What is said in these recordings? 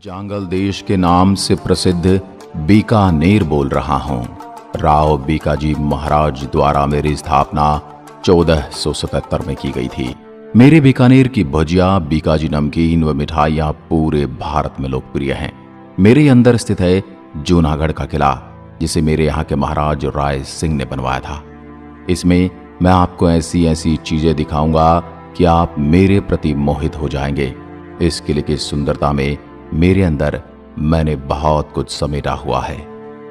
जांगल देश के नाम से प्रसिद्ध बीकानेर बोल रहा हूँ। राव बीकाजी महाराज द्वारा मेरी स्थापना 1477 में की गई थी। मेरे बीकानेर की भुजिया, बीकाजी नमकीन व मिठाइयाँ पूरे भारत में लोकप्रिय हैं। मेरे अंदर स्थित है जूनागढ़ का किला, जिसे मेरे यहाँ के महाराज राय सिंह ने बनवाया था। इसमें मैं आपको ऐसी ऐसी चीजें दिखाऊंगा कि आप मेरे प्रति मोहित हो जाएंगे। इस किले की सुंदरता में मेरे अंदर मैंने बहुत कुछ समेटा हुआ है।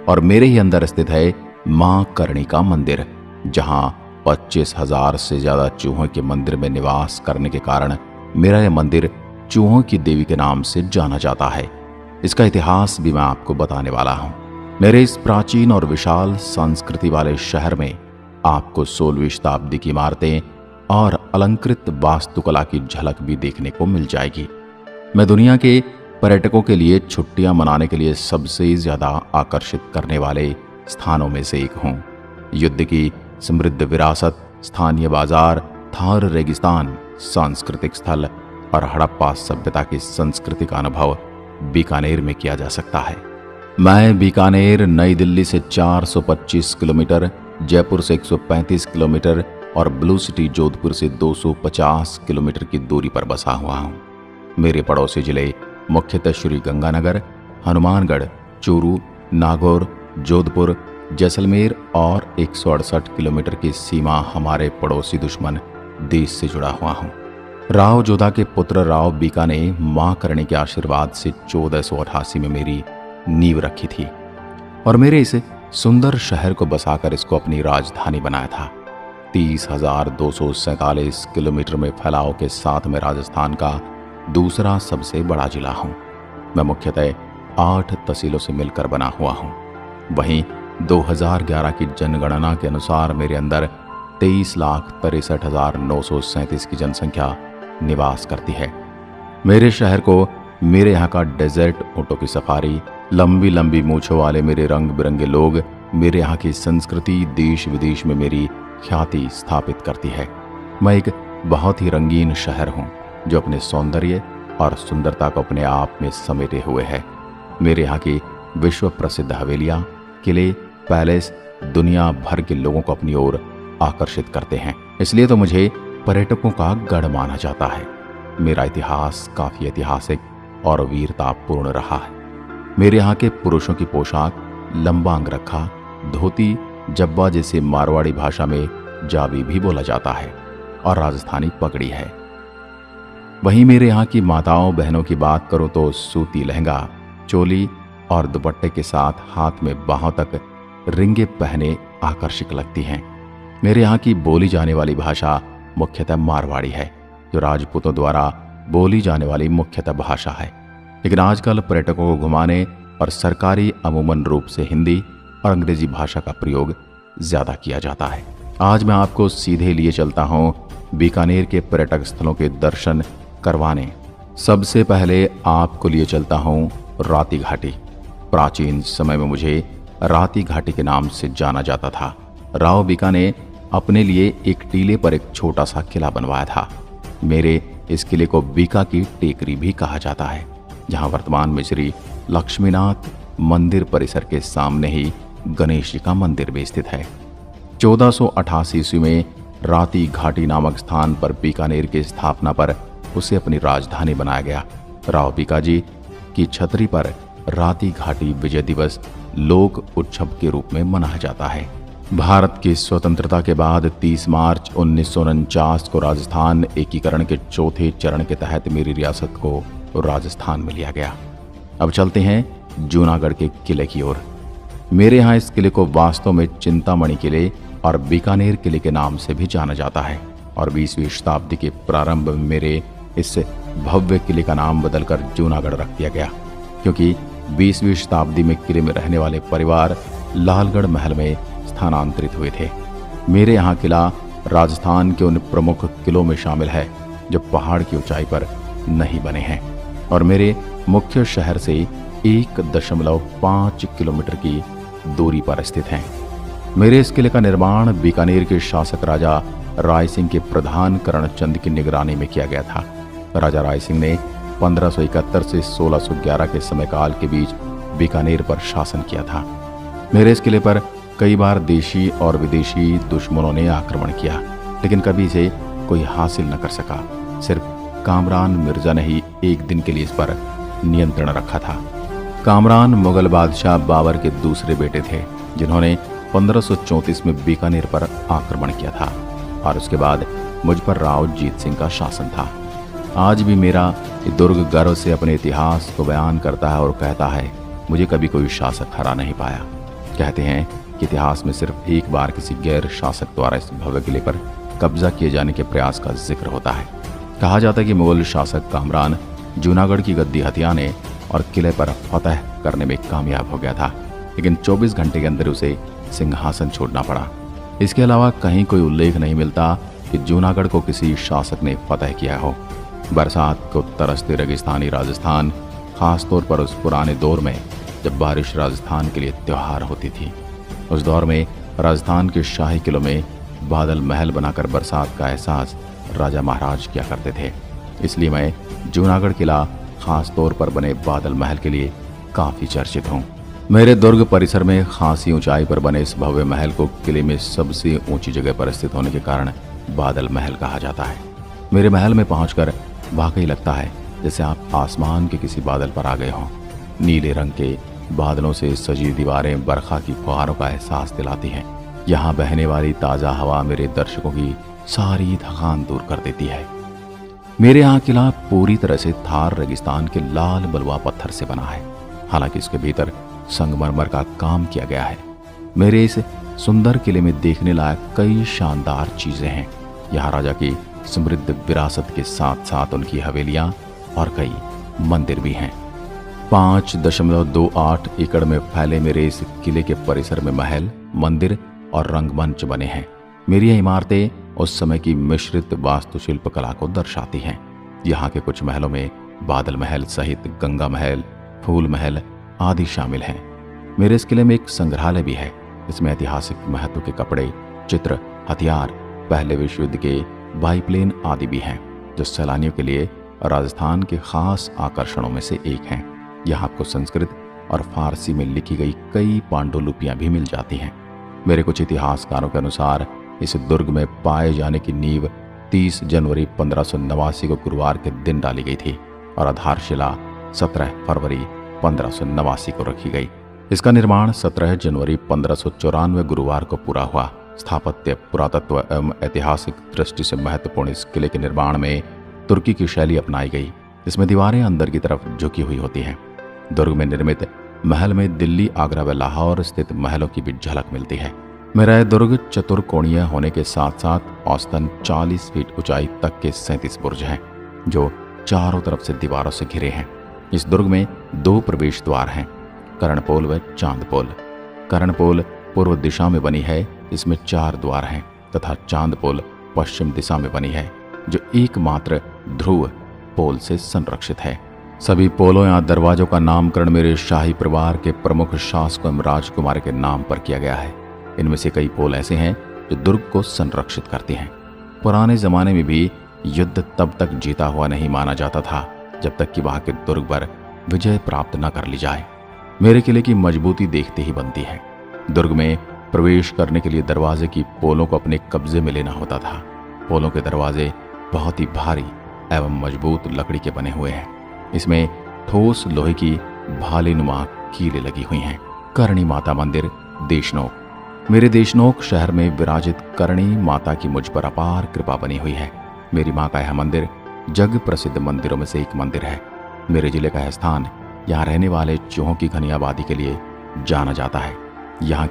और मेरे ही अंदर स्थित है मां करणी का मंदिर, जहां 25,000 से ज्यादा चूहों के मंदिर में निवास करने के कारण मेरा यह मंदिर चूहों की देवी के नाम से जाना जाता है। इसका इतिहास भी मैं आपको बताने वाला हूं। मेरे इस प्राचीन और विशाल संस्कृति वाले शहर में आपको 16वीं शताब्दी की इमारतें और अलंकृत वास्तुकला की झलक भी देखने को मिल जाएगी। मैं दुनिया के पर्यटकों के लिए छुट्टियां मनाने के लिए सबसे ज्यादा आकर्षित करने वाले स्थानों में से एक हूं। युद्ध की समृद्ध विरासत, स्थानीय बाजार, थार रेगिस्तान, सांस्कृतिक स्थल और हड़प्पा सभ्यता की संस्कृति का अनुभव बीकानेर में किया जा सकता है। मैं बीकानेर नई दिल्ली से 425 किलोमीटर, जयपुर से 135 किलोमीटर और ब्लू सिटी जोधपुर से 250 किलोमीटर की दूरी पर बसा हुआ हूँ। मेरे पड़ोसी जिले मुख्यतः श्री गंगानगर, हनुमानगढ़, चूरू, नागौर, जोधपुर, जैसलमेर और 168 किलोमीटर की सीमा हमारे पड़ोसी दुश्मन देश से जुड़ा हुआ हूँ। राव जोधा के पुत्र राव बीका ने मां करणी के आशीर्वाद से 1488 में मेरी नींव रखी थी और मेरे इस सुंदर शहर को बसाकर इसको अपनी राजधानी बनाया था। 30,247 किलोमीटर में फैलाव के साथ में राजस्थान का दूसरा सबसे बड़ा जिला हूं। मैं मुख्यतः 8 तहसीलों से मिलकर बना हुआ हूं। वहीं 2011 की जनगणना के अनुसार मेरे अंदर 23,63,937 की जनसंख्या निवास करती है। मेरे शहर को मेरे यहाँ का डेजर्ट ऊँटों की सफारी, लंबी लंबी मूछों वाले मेरे रंग बिरंगे लोग, मेरे यहाँ की संस्कृति देश विदेश में मेरी ख्याति स्थापित करती है। मैं एक बहुत ही रंगीन शहर हूँ जो अपने सौंदर्य और सुंदरता को अपने आप में समेटे हुए है। मेरे यहाँ की विश्व प्रसिद्ध हवेलियाँ, किले, पैलेस दुनिया भर के लोगों को अपनी ओर आकर्षित करते हैं। इसलिए तो मुझे पर्यटकों का गढ़ माना जाता है। मेरा इतिहास काफी ऐतिहासिक और वीरतापूर्ण रहा है। मेरे यहाँ के पुरुषों की पोशाक लंबा अंगरखा, धोती, जब्बा जैसे मारवाड़ी भाषा में जाबी भी बोला जाता है और राजस्थानी पगड़ी है। वहीं मेरे यहाँ की माताओं बहनों की बात करो तो सूती लहंगा, चोली और दुपट्टे के साथ हाथ में बाहों तक रिंगे पहने आकर्षक लगती हैं। मेरे यहाँ की बोली जाने वाली भाषा मुख्यतः मारवाड़ी है, जो राजपूतों द्वारा बोली जाने वाली मुख्यतः भाषा है। लेकिन आजकल पर्यटकों को घुमाने और सरकारी अमूमन रूप से हिंदी और अंग्रेजी भाषा का प्रयोग ज्यादा किया जाता है। आज मैं आपको सीधे लिए चलता हूँ बीकानेर के पर्यटक स्थलों के दर्शन करवाने। सबसे पहले आपको लिए चलता हूँ राती घाटी। प्राचीन समय में मुझे राती घाटी के नाम से जाना जाता था। राव बीका ने अपने लिए एक टीले पर एक छोटा सा किला बनवाया था। मेरे इस किले को बीका की टेकरी भी कहा जाता है, जहां वर्तमान में श्री लक्ष्मीनाथ मंदिर परिसर के सामने ही गणेश जी का मंदिर भी स्थित है। 1488 ईस्वी में राती घाटी नामक स्थान पर बीकानेर की स्थापना पर उसे अपनी राजधानी बनाया गया। राव बीकाजी की छतरी पर राती घाटी विजय दिवस लोक उत्सव के रूप में मनाया जाता है। भारत की स्वतंत्रता के बाद 30 मार्च 1949 को राजस्थान एकीकरण के चौथे चरण के तहत मेरी रियासत को राजस्थान में लिया गया। अब चलते हैं जूनागढ़ के किले की ओर। मेरे यहाँ इस किले को वास्तव में चिंतामणि किले और बीकानेर किले के नाम से भी जाना जाता है और 20वीं शताब्दी के प्रारंभ में मेरे इस भव्य किले का नाम बदलकर जूनागढ़ रख दिया गया, क्योंकि 20वीं शताब्दी में किले में रहने वाले परिवार लालगढ़ महल में स्थानांतरित हुए थे। मेरे यहाँ किला राजस्थान के उन प्रमुख किलों में शामिल है जो पहाड़ की ऊंचाई पर नहीं बने हैं और मेरे मुख्य शहर से 1.5 किलोमीटर की दूरी पर स्थित हैं। मेरे इस किले का निर्माण बीकानेर के शासक राजा राय सिंह के प्रधान करणचंद की निगरानी में किया गया था। राजा राय सिंह ने 1571 से 1611 के समयकाल के बीच बीकानेर पर शासन किया था। मेरे इस किले पर कई बार देशी और विदेशी दुश्मनों ने आक्रमण किया, लेकिन कभी इसे कोई हासिल न कर सका। सिर्फ कामरान मिर्जा ने ही एक दिन के लिए इस पर नियंत्रण रखा था। कामरान मुगल बादशाह बाबर के दूसरे बेटे थे, जिन्होंने 1534 में बीकानेर पर आक्रमण किया था और उसके बाद मुझ पर राव जीत सिंह का शासन था। आज भी मेरा ये दुर्ग गर्व से अपने इतिहास को बयान करता है और कहता है, मुझे कभी कोई शासक हरा नहीं पाया। कहते हैं कि इतिहास में सिर्फ एक बार किसी गैर शासक द्वारा इस भव्य किले पर कब्जा किए जाने के प्रयास का जिक्र होता है। कहा जाता है कि मुगल शासक कामरान जूनागढ़ की गद्दी हथियाने और किले पर फतह करने में कामयाब हो गया था, लेकिन 24 घंटे के अंदर उसे सिंहासन छोड़ना पड़ा। इसके अलावा कहीं कोई उल्लेख नहीं मिलता कि जूनागढ़ को किसी शासक ने फतह किया हो। बरसात को तरसते रेगिस्तानी राजस्थान, खासतौर पर उस पुराने दौर में जब बारिश राजस्थान के लिए त्योहार होती थी, उस दौर में राजस्थान के शाही किलों में बादल महल बनाकर बरसात का एहसास राजा महाराज किया करते थे। इसलिए मैं जूनागढ़ किला खास तौर पर बने बादल महल के लिए काफ़ी चर्चित हूँ। मेरे दुर्ग परिसर में खासी ऊंचाई पर बने इस भव्य महल को किले में सबसे ऊंची जगह पर स्थित होने के कारण बादल महल कहा जाता है। मेरे महल में पहुंचकर वाकई लगता है जैसे आप आसमान के किसी बादल पर आ गए हों। नीले रंग के बादलों से सजी दीवारें बरखा की फुहारों का एहसास दिलाती हैं। यहाँ बहने वाली ताज़ा हवा मेरे दर्शकों की सारी थकान दूर कर देती है। मेरे यहाँ किला पूरी तरह से थार रेगिस्तान के लाल बलुआ पत्थर से बना है, हालांकि इसके भीतर संगमरमर का काम किया गया है। मेरे इस सुंदर किले में देखने लायक कई शानदार चीजें हैं। यहाँ राजा की समृद्ध विरासत के साथ साथ उनकी हवेलियां और कई मंदिर भी हैं। 5.28 एकड़ में फैले मेरे इस किले के परिसर में महल, मंदिर और रंगमंच बने हैं। मेरी यह इमारतें उस समय की मिश्रित वास्तुशिल्प कला को दर्शाती हैं। यहाँ के कुछ महलों में बादल महल सहित गंगा महल, फूल महल आदि शामिल हैं। मेरे इस किले में एक संग्रहालय भी है। इसमें ऐतिहासिक महत्व के कपड़े, चित्र, हथियार, पहले विश्व युद्ध के बाईप्लेन आदि भी हैं, जो सैलानियों के लिए राजस्थान के खास आकर्षणों में से एक हैं। यहाँ आपको संस्कृत और फारसी में लिखी गई कई पांडुलिपियां भी मिल जाती हैं। मेरे कुछ इतिहासकारों के अनुसार इस दुर्ग में पाए जाने की नींव 30 जनवरी 1589 को गुरुवार के दिन डाली गई थी और आधारशिला 17 फरवरी 1589 को रखी गई। इसका निर्माण 17 जनवरी 1594 गुरुवार को पूरा हुआ। स्थापत्य, पुरातत्व एवं ऐतिहासिक दृष्टि से महत्वपूर्ण इस किले के निर्माण में तुर्की की शैली अपनाई गई। इसमें दीवारें अंदर की तरफ झुकी हुई होती हैं। दुर्ग में निर्मित महल में दिल्ली, आगरा व लाहौर स्थित महलों की भी झलक मिलती है। मेरा यह दुर्ग चतुर्कोणीय होने के साथ साथ औसतन 40 फीट ऊंचाई तक के 37 बुर्ज हैं, जो चारों तरफ से दीवारों से घिरे हैं। इस दुर्ग में 2 प्रवेश द्वार हैं, कर्णपोल व चांदपोल। कर्णपोल पूर्व दिशा में बनी है, इसमें 4 द्वार हैं, तथा चांदपोल पश्चिम दिशा में बनी है, जो एकमात्र ध्रुव पोल से संरक्षित है। सभी पोलों या दरवाजों का नामकरण मेरे शाही परिवार के प्रमुख शासकों एवं राजकुमार के नाम पर किया गया है। इनमें से कई पोल ऐसे हैं जो दुर्ग को संरक्षित करते हैं। पुराने जमाने में भी युद्ध तब तक जीता हुआ नहीं माना जाता था जब तक कि वहां के दुर्ग पर विजय प्राप्त न कर ली जाए। मेरे किले की मजबूती देखते ही बनती है। दुर्ग में प्रवेश करने के लिए दरवाजे की पोलों को अपने कब्जे में लेना होता था। पोलों के दरवाजे बहुत ही भारी एवं मजबूत लकड़ी के बने हुए हैं। इसमें ठोस लोहे की भालेनुमा कीलें लगी हुई हैं। करणी माता मंदिर, देशनोक। मेरे देशनोक शहर में विराजित करणी माता की मुझ पर अपार कृपा बनी हुई है। मेरी माँ का यह मंदिर जग प्रसिद्ध मंदिरों में से एक मंदिर है। मेरे जिले का यह स्थान यहाँ रहने वाले चूहों की घनी आबादी के लिए जाना जाता है। यहाँ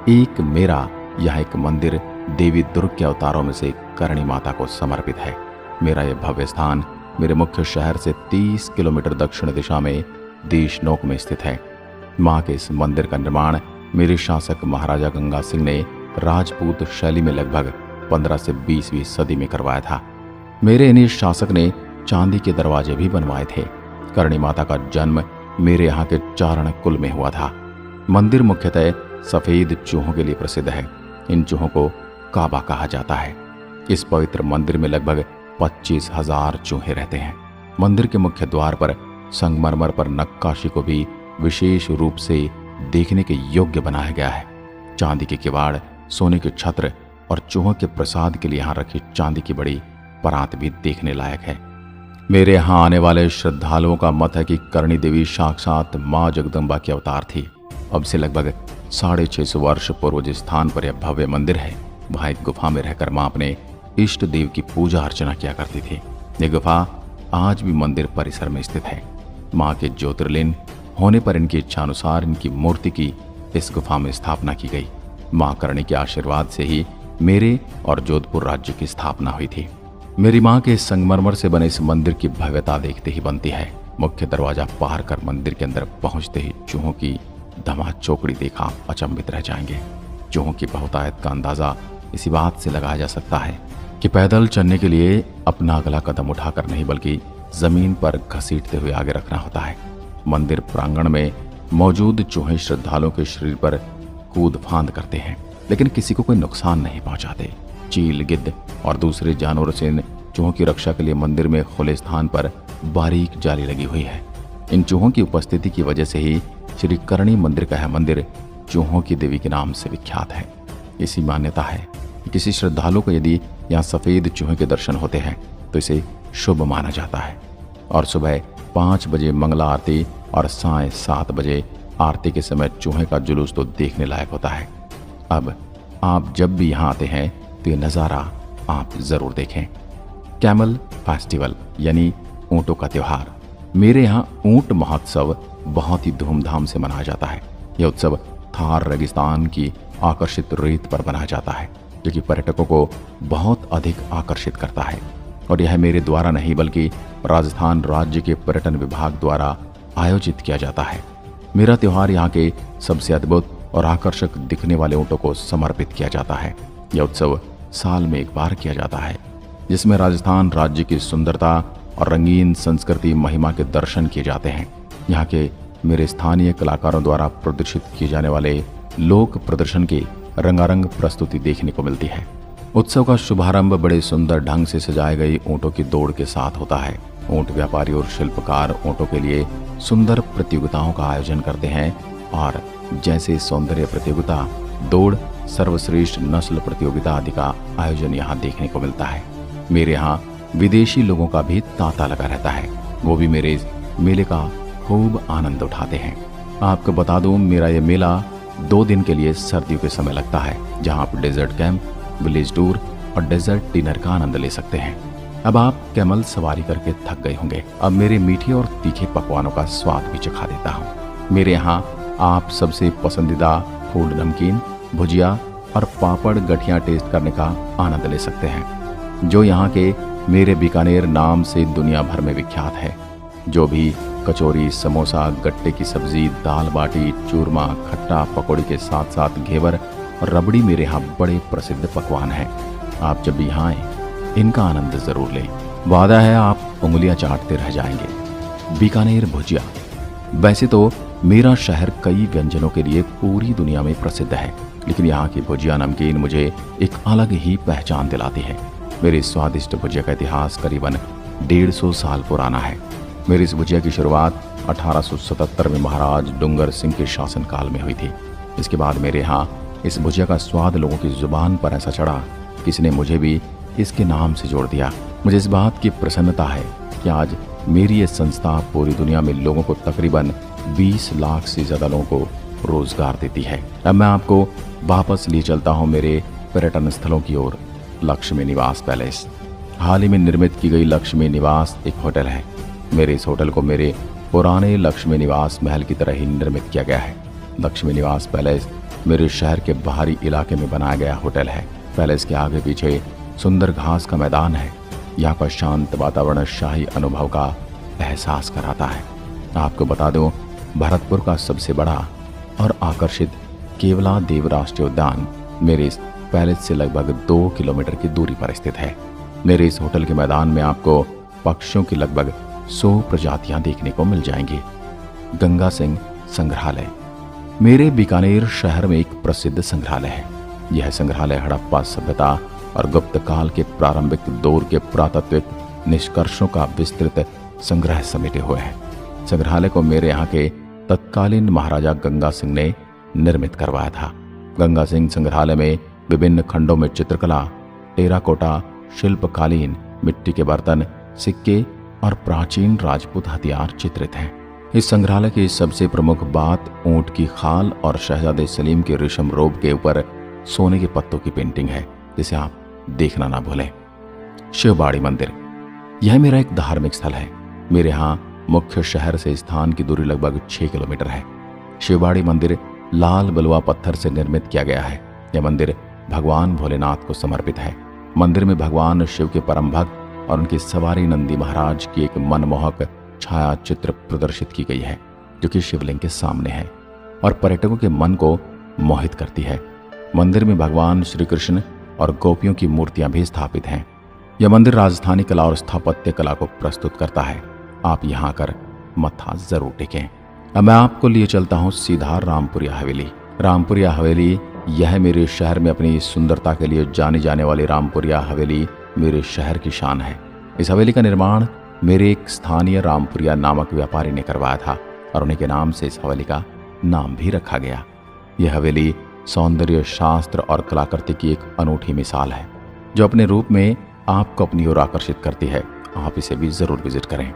एक मंदिर देवी दुर्ग के अवतारों में से करणी माता को समर्पित है। मेरा यह भव्य स्थान मेरे मुख्य शहर से 30 किलोमीटर दक्षिण दिशा में देशनोक में स्थित है। माँ के इस मंदिर का निर्माण मेरे शासक महाराजा गंगा सिंह ने राजपूत शैली में लगभग 15 से 20वीं सदी में करवाया था। मेरे इन्हीं शासक ने चांदी के दरवाजे भी बनवाए थे। करणी माता का जन्म मेरे यहाँ के चारण कुल में हुआ था। मंदिर मुख्यतः सफेद चूहों के लिए प्रसिद्ध है। इन चूहों को काबा कहा जाता है। इस पवित्र मंदिर में लगभग 25,000 चूहे रहते हैं। मंदिर के मुख्य द्वार पर संगमरमर पर नक्काशी को भी विशेष रूप से देखने के योग्य बनाया गया है। चांदी के किवाड़, सोने के छत्र और चूहों के प्रसाद के लिए यहाँ रखी चांदी की बड़ी परात भी देखने लायक है। मेरे यहाँ आने वाले श्रद्धालुओं का मत है कि करणी देवी साक्षात माँ जगदम्बा की अवतार थी। अब से लगभग 650 वर्ष पूर्व जिस स्थान पर यह भव्य मंदिर है, वहाँ एक गुफा में रहकर माँ अपने इष्ट देव की पूजा अर्चना किया करती थी। यह गुफा आज भी मंदिर परिसर में स्थित है। माँ के ज्योतिर्लिंग होने पर इनकी इच्छानुसार इनकी मूर्ति की इस गुफा में स्थापना की गई। माँ करणी के आशीर्वाद से ही मेरे और जोधपुर राज्य की स्थापना हुई थी। मेरी माँ के संगमरमर से बने इस मंदिर की भव्यता देखते ही बनती है। मुख्य दरवाजा पार कर मंदिर के अंदर पहुंचते ही चूहों की धमाचौकड़ी देखा आप अचंभित रह जाएंगे। चूहों की बहुतायत का अंदाजा इसी बात से लगाया जा सकता है कि पैदल चलने के लिए अपना अगला कदम उठाकर नहीं बल्कि जमीन पर घसीटते हुए आगे रखना होता है। मंदिर प्रांगण में मौजूद चूहे श्रद्धालुओं के शरीर पर कूद फांद करते हैं, लेकिन किसी को कोई नुकसान नहीं पहुंचाते। चील, गिद्ध और दूसरे जानवरों से इन चूहों की रक्षा के लिए मंदिर में खुले स्थान पर बारीक जाली लगी हुई है। इन चूहों की उपस्थिति की वजह से ही श्री करणी मंदिर का यह मंदिर चूहों की देवी के नाम से विख्यात है। इसी मान्यता है कि किसी श्रद्धालु को यदि यहाँ सफेद चूहे के दर्शन होते हैं तो इसे शुभ माना जाता है। और सुबह 5 बजे मंगला आरती और साय 7 बजे आरती के समय चूहे का जुलूस तो देखने लायक होता है। अब आप जब भी यहाँ आते हैं तो ये नज़ारा आप ज़रूर देखें। कैमल फेस्टिवल यानी ऊँटों का त्यौहार। मेरे यहाँ ऊँट महोत्सव बहुत ही धूमधाम से मनाया जाता है। यह उत्सव थार रेगिस्तान की आकर्षित रेत पर बनाया जाता है, जो कि पर्यटकों को बहुत अधिक आकर्षित करता है। और यह मेरे द्वारा नहीं बल्कि राजस्थान राज्य के पर्यटन विभाग द्वारा आयोजित किया जाता है। मेरा त्यौहार यहाँ के सबसे अद्भुत और आकर्षक दिखने वाले ऊँटों को समर्पित किया जाता है। यह उत्सव साल में एक बार किया जाता है, जिसमें राजस्थान राज्य की सुंदरता और रंगीन संस्कृति महिमा के दर्शन किए जाते हैं। यहाँ के मेरे स्थानीय कलाकारों द्वारा प्रदर्शित किए जाने वाले लोक प्रदर्शन की रंगारंग प्रस्तुति देखने को मिलती है। उत्सव का शुभारंभ बड़े सुंदर ढंग से सजाए गई ऊँटों की दौड़ के साथ होता है। ऊँट व्यापारी और शिल्पकार ऊँटों के लिए सुंदर प्रतियोगिताओं का आयोजन करते हैं और जैसे सौंदर्य प्रतियोगिता, दौड़, सर्वश्रेष्ठ नस्ल प्रतियोगिता आदि का आयोजन यहाँ देखने को मिलता है। मेरे यहाँ विदेशी लोगों का भी तांता लगा रहता है। वो भी मेरे इस मेले का खूब आनंद उठाते हैं। आपको बता दूं, मेरा ये मेला 2 दिन के लिए सर्दियों के समय लगता है, जहाँ आप डेजर्ट कैंप, विलेज टूर और डेजर्ट डिनर का आनंद ले सकते हैं। अब आप कैमल सवारी करके थक गए होंगे। अब मेरे मीठे और तीखे पकवानों का स्वाद भी चखा देता हूँ। मेरे यहाँ आप सबसे पसंदीदा फूड नमकीन, भुजिया और पापड़ गठिया टेस्ट करने का आनंद ले सकते हैं, जो यहाँ के मेरे बीकानेर नाम से दुनिया भर में विख्यात है। जो भी कचौरी, समोसा, गट्टे की सब्जी, दाल बाटी, चूरमा, खट्टा, पकौड़ी के साथ साथ घेवर और रबड़ी मेरे यहाँ बड़े प्रसिद्ध पकवान हैं। आप जब भी यहाँ आए इनका आनंद जरूर लें। वादा है आप उंगलियां चाटते रह जाएंगे। बीकानेर भुजिया। वैसे तो मेरा शहर कई व्यंजनों के लिए पूरी दुनिया में प्रसिद्ध है, लेकिन यहाँ की भुजिया नमकीन मुझे एक अलग ही पहचान दिलाती है। मेरी स्वादिष्ट भुजिया का इतिहास करीबन 150 साल पुराना है। मेरी इस भुजिया की शुरुआत 1877 में महाराज डूंगर सिंह के शासनकाल में हुई थी। इसके बाद मेरे यहाँ इस भुजिया का स्वाद लोगों की जुबान पर ऐसा चढ़ा कि इसने मुझे भी इसके नाम से जोड़ दिया। मुझे इस बात की प्रसन्नता है कि आज मेरी ये संस्था पूरी दुनिया में लोगों को तकरीबन 20 लाख से ज़्यादा लोगों को रोजगार देती है। अब मैं आपको वापस लिए चलता हूँ मेरे पर्यटन स्थलों की ओर। लक्ष्मी निवास पैलेस। हाल ही में निर्मित की गई लक्ष्मी निवास एक होटल है। मेरे इस होटल को मेरे पुराने लक्ष्मी निवास महल की तरह ही निर्मित किया गया है। लक्ष्मी निवास पैलेस मेरे शहर के बाहरी इलाके में बनाया गया होटल है। पैलेस के आगे पीछे सुंदर घास का मैदान है। यहाँ का शांत वातावरण शाही अनुभव का एहसास कराता है। आपको बता दूं, भरतपुर का सबसे बड़ा और आकर्षित केवला देव राष्ट्रीय उद्यान मेरे इस पैलेस से लगभग 2 किलोमीटर की दूरी पर स्थित है। मेरे इस होटल के मैदान में आपको पक्षियों की लगभग 100 प्रजातियां देखने को मिल जाएंगी। गंगा सिंह संग्रहालय। मेरे बीकानेर शहर में एक प्रसिद्ध संग्रहालय है। यह संग्रहालय हड़प्पा सभ्यता और गुप्त काल के प्रारंभिक दौर के पुरातात्विक निष्कर्षों का विस्तृत संग्रह समेटे हुए हैं। संग्रहालय को मेरे यहाँ के तत्कालीन महाराजा गंगा सिंह ने निर्मित करवाया था। गंगा सिंह संग्रहालय में विभिन्न खंडों में चित्रकला, टेराकोटा, शिल्पकालीन, मिट्टी के बर्तन, सिक्के और प्राचीन राजपूत हथियार चित्रित हैं। इस संग्रहालय की सबसे प्रमुख बात ऊंट की खाल और शहजादे सलीम के रेशम रोब के ऊपर सोने के पत्तों की पेंटिंग है, जिसे आप देखना ना भूलें। शिवबाड़ी मंदिर, यह मेरा एक धार्मिक स्थल है। मेरे यहाँ मुख्य शहर से स्थान की दूरी लगभग 6 किलोमीटर है। शिवबाड़ी मंदिर लाल बलुआ पत्थर से निर्मित किया गया है। यह मंदिर भगवान भोलेनाथ को समर्पित है। मंदिर में भगवान शिव के परम भक्त और उनकी सवारी नंदी महाराज की एक मनमोहक छाया चित्र प्रदर्शित की गई है, जो कि शिवलिंग के सामने है और पर्यटकों के मन को मोहित करती है। मंदिर में भगवान श्री कृष्ण और गोपियों की मूर्तियां भी स्थापित हैं। यह मंदिर राजस्थानी कला और स्थापत्य कला को प्रस्तुत करता है। आप यहाँ आकर मत्था जरूर टेकें। अब मैं आपको लिए चलता हूँ सीधा रामपुरिया हवेली। रामपुरिया हवेली, यह मेरे शहर में अपनी सुंदरता के लिए जानी जाने वाली रामपुरिया हवेली मेरे शहर की शान है। इस हवेली का निर्माण मेरे एक स्थानीय रामपुरिया नामक व्यापारी ने करवाया था और उन्हीं के नाम से इस हवेली का नाम भी रखा गया। यह हवेली सौंदर्य शास्त्र और कलाकृति की एक अनूठी मिसाल है, जो अपने रूप में आपको अपनी ओर आकर्षित करती है। आप इसे भी जरूर विजिट करें।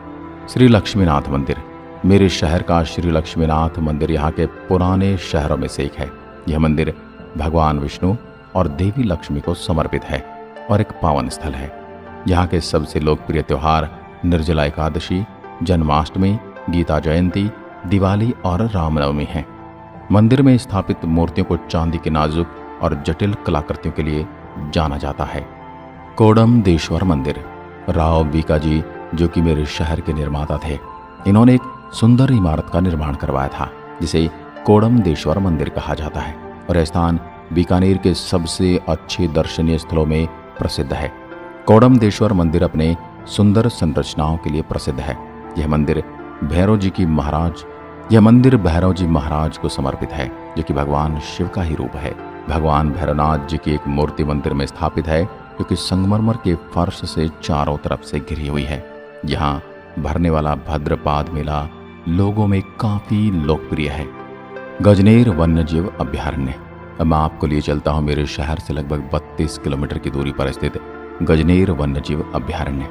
श्री लक्ष्मीनाथ मंदिर, मेरे शहर का श्री लक्ष्मीनाथ मंदिर यहाँ के पुराने शहरों में से एक है। यह मंदिर भगवान विष्णु और देवी लक्ष्मी को समर्पित है और एक पावन स्थल है। यहाँ के सबसे लोकप्रिय त्योहार निर्जला एकादशी, जन्माष्टमी, गीता जयंती, दिवाली और रामनवमी हैं। मंदिर में स्थापित मूर्तियों को चांदी के नाजुक और जटिल कलाकृतियों के लिए जाना जाता है। कोडमदेश्वर मंदिर, राव बीकाजी, जो कि मेरे शहर के निर्माता थे, इन्होंने एक सुंदर इमारत का निर्माण करवाया था, जिसे कोडमदेश्वर मंदिर कहा जाता है और यह स्थान बीकानेर के सबसे अच्छे दर्शनीय स्थलों में प्रसिद्ध है। कोडमदेश्वर मंदिर अपने सुंदर संरचनाओं के लिए प्रसिद्ध है। यह मंदिर भैरव जी महाराज को समर्पित है, जो कि भगवान शिव का ही रूप है। भगवान भैरवनाथ जी की एक मूर्ति मंदिर में स्थापित है, जो कि संगमरमर के फर्श से चारों तरफ से घिरी हुई है। यहाँ भरने वाला भद्रपाद मेला लोगों में काफी लोकप्रिय है। गजनेर वन्यजीव अभ्यारण्य, अब मैं आपको लिए चलता हूँ मेरे शहर से लगभग 32 किलोमीटर की दूरी पर स्थित गजनेर वन्यजीव अभ्यारण्य।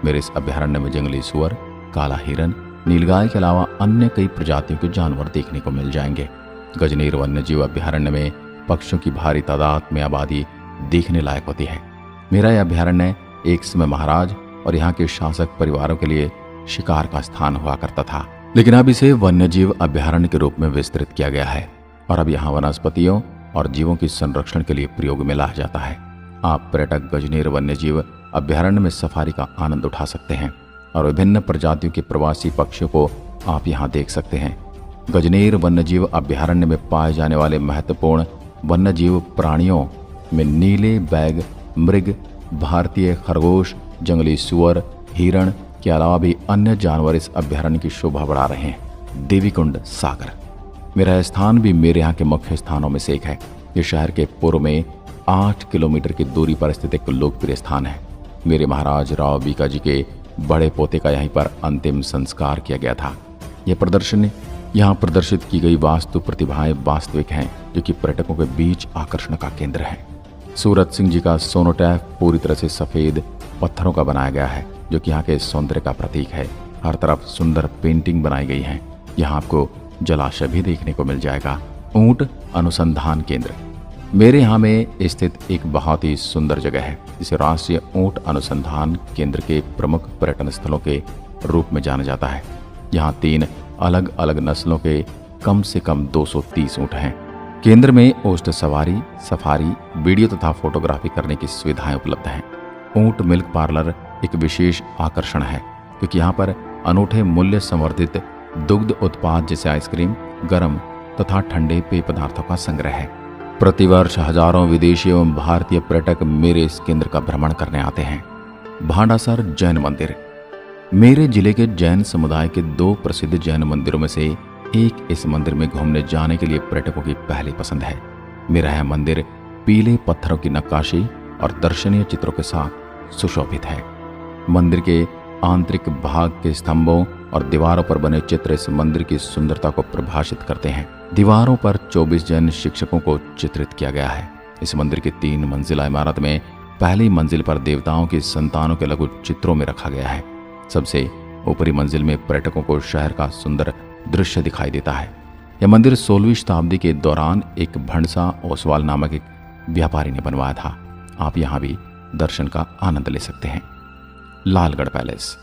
मेरे इस अभ्यारण्य में जंगली सुअर, काला हिरन, नीलगाय के अलावा अन्य कई प्रजातियों के जानवर देखने को मिल जाएंगे। गजनेर वन्यजीव अभ्यारण्य में पक्षियों की भारी तादाद में आबादी देखने लायक होती है। मेरा यह अभ्यारण्य एक समय महाराज और यहाँ के शासक परिवारों के लिए शिकार का स्थान हुआ करता था, लेकिन अब इसे वन्यजीव अभ्यारण्य के रूप में विस्तृत किया गया है और अब यहाँ वनस्पतियों और जीवों के संरक्षण के लिए प्रयोग में लाया जाता है। आप पर्यटक गजनेर वन्यजीव अभ्यारण्य में सफारी का आनंद उठा सकते हैं और विभिन्न प्रजातियों के प्रवासी पक्षियों को आप यहाँ देख सकते हैं। गजनेर वन्यजीव अभ्यारण्य में पाए जाने वाले महत्वपूर्ण वन्यजीव प्राणियों में नीले बैग मृग, भारतीय खरगोश, जंगली सुअर, हिरण के अलावा भी अन्य जानवर इस अभ्यारण्य की शोभा बढ़ा रहे हैं। देवीकुंड सागर, मेरा स्थान भी मेरे यहाँ के मुख्य स्थानों में से एक है। ये शहर के पूर्व में 8 किलोमीटर की दूरी पर स्थित एक लोकप्रिय स्थान है। मेरे महाराज राव बीकाजी के बड़े पोते का यहीं पर अंतिम संस्कार किया गया था। यह प्रदर्शनी यहाँ प्रदर्शित की गई वास्तु प्रतिभाएं वास्तविक हैं, जो कि पर्यटकों के बीच आकर्षण का केंद्र है। सूरत सिंह जी का सोनोटैफ पूरी तरह से सफेद पत्थरों का बनाया गया है, जो कि यहाँ के सौंदर्य का प्रतीक है। हर तरफ सुंदर पेंटिंग बनाई गई है। यहाँ आपको जलाशय भी देखने को मिल जाएगा। ऊंट अनुसंधान केंद्र, मेरे यहाँ में स्थित एक बहुत ही सुंदर जगह है, जिसे राष्ट्रीय ऊंट अनुसंधान केंद्र के प्रमुख पर्यटन स्थलों के रूप में जाना जाता है। यहाँ 3 अलग अलग नस्लों के कम से कम 230 ऊंट हैं। केंद्र में ऊंट सवारी, सफारी, वीडियो तथा फोटोग्राफी करने की सुविधाएं उपलब्ध हैं। ऊंट मिल्क पार्लर एक विशेष आकर्षण है, क्योंकि यहाँ पर अनूठे मूल्य संवर्धित दुग्ध उत्पाद जैसे आइसक्रीम, गर्म तथा ठंडे पेय पदार्थों का संग्रह है। प्रतिवर्ष हजारों विदेशी एवं भारतीय पर्यटक मेरे इस केंद्र का भ्रमण करने आते हैं। भांडासर जैन मंदिर, मेरे जिले के जैन समुदाय के 2 प्रसिद्ध जैन मंदिरों में से एक इस मंदिर में घूमने जाने के लिए पर्यटकों की पहली पसंद है। मेरा यह मंदिर पीले पत्थरों की नक्काशी और दर्शनीय चित्रों के साथ सुशोभित है। मंदिर के आंतरिक भाग के स्तंभों और दीवारों पर बने चित्र इस मंदिर की सुंदरता को परिभाषित करते हैं। दीवारों पर 24 जैन शिक्षकों को चित्रित किया गया है। इस मंदिर की 3 मंजिला इमारत में पहली मंजिल पर देवताओं की संतानों के लघु चित्रों में रखा गया है। सबसे ऊपरी मंजिल में पर्यटकों को शहर का सुंदर दृश्य दिखाई देता है। यह मंदिर 16वीं शताब्दी के दौरान एक भंडसा ओसवाल नामक एक व्यापारी ने बनवाया था। आप यहाँ भी दर्शन का आनंद ले सकते हैं। लालगढ़ पैलेस।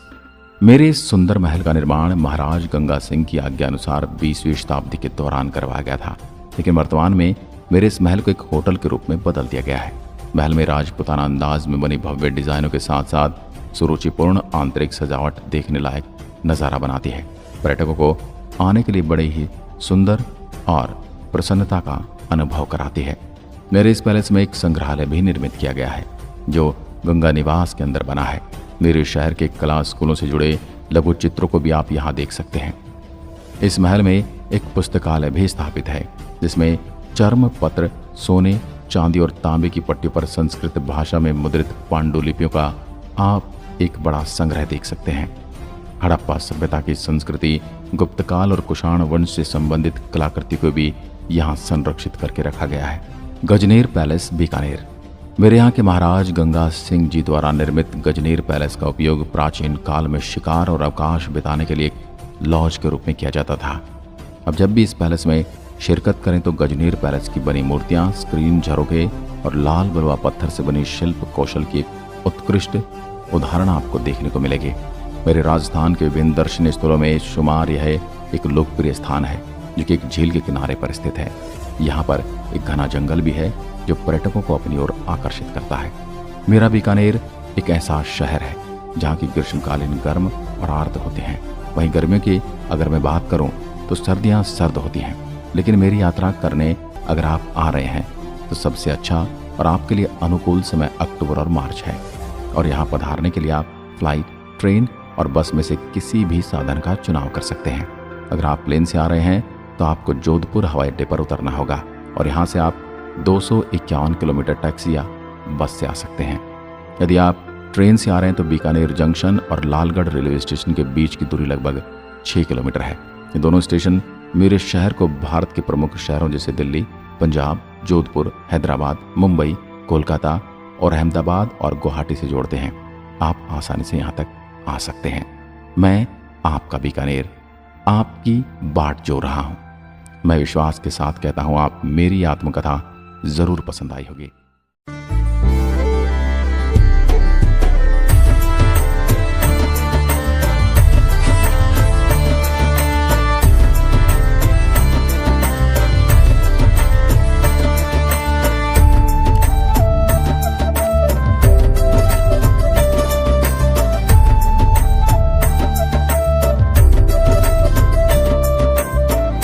मेरे इस सुंदर महल का निर्माण महाराज गंगा सिंह की आज्ञा अनुसार 20वीं शताब्दी के दौरान करवाया गया था, लेकिन वर्तमान में मेरे इस महल को एक होटल के रूप में बदल दिया गया है। महल में राजपूताना अंदाज में बनी भव्य डिजाइनों के साथ साथ सुरुचिपूर्ण आंतरिक सजावट देखने लायक नज़ारा बनाती है। पर्यटकों को आने के लिए बड़े ही सुंदर और प्रसन्नता का अनुभव कराती है। मेरे इस पैलेस में एक संग्रहालय भी निर्मित किया गया है जो गंगा निवास के अंदर बना है। मेरे शहर के कला स्कूलों से जुड़े लघु चित्रों को भी आप यहाँ देख सकते हैं। इस महल में एक पुस्तकालय भी स्थापित है जिसमें चर्म पत्र, सोने, चांदी और तांबे की पट्टियों पर संस्कृत भाषा में मुद्रित पांडुलिपियों का आप एक बड़ा संग्रह देख सकते हैं। हड़प्पा सभ्यता की संस्कृति, गुप्तकाल और कुषाण वंश से संबंधित कलाकृति को भी यहाँ संरक्षित करके रखा गया है। गजनेर पैलेस, बीकानेर। मेरे यहाँ के महाराज गंगा सिंह जी द्वारा निर्मित गजनेर पैलेस का उपयोग प्राचीन काल में शिकार और अवकाश बिताने के लिए एक लॉज के रूप में किया जाता था। अब जब भी इस पैलेस में शिरकत करें तो गजनेर पैलेस की बनी मूर्तियाँ, स्क्रीन, झरोखे और लाल बलुआ पत्थर से बनी शिल्प कौशल की एक उत्कृष्ट उदाहरण आपको देखने को मिलेगी। मेरे राजस्थान के विभिन्न दर्शनीय स्थलों में शुमार यह एक लोकप्रिय स्थान है जो कि एक झील के किनारे पर स्थित है। यहाँ पर एक घना जंगल भी है जो पर्यटकों को अपनी ओर आकर्षित करता है। मेरा बीकानेर एक ऐसा शहर है जहाँ की ग्रीष्मकालीन गर्म और आर्द्र होते हैं। वहीं गर्मियों की अगर मैं बात करूँ तो सर्दियाँ सर्द होती हैं। लेकिन मेरी यात्रा करने अगर आप आ रहे हैं तो सबसे अच्छा और आपके लिए अनुकूल समय अक्टूबर और मार्च है। और यहाँ पधारने के लिए आप फ्लाइट, ट्रेन और बस में से किसी भी साधन का चुनाव कर सकते हैं। अगर आप प्लेन से आ रहे हैं तो आपको जोधपुर हवाई अड्डे पर उतरना होगा और यहाँ से आप 251 किलोमीटर टैक्सी या बस से आ सकते हैं। यदि आप ट्रेन से आ रहे हैं तो बीकानेर जंक्शन और लालगढ़ रेलवे स्टेशन के बीच की दूरी लगभग 6 किलोमीटर है। ये दोनों स्टेशन मेरे शहर को भारत के प्रमुख शहरों जैसे दिल्ली, पंजाब, जोधपुर, हैदराबाद, मुंबई, कोलकाता और अहमदाबाद और गुवाहाटी से जोड़ते हैं। आप आसानी से यहाँ तक आ सकते हैं। मैं आपका बीकानेर आपकी बाट जोड़ रहा हूँ। मैं विश्वास के साथ कहता हूँ आप मेरी आत्मकथा जरूर पसंद आई होगी।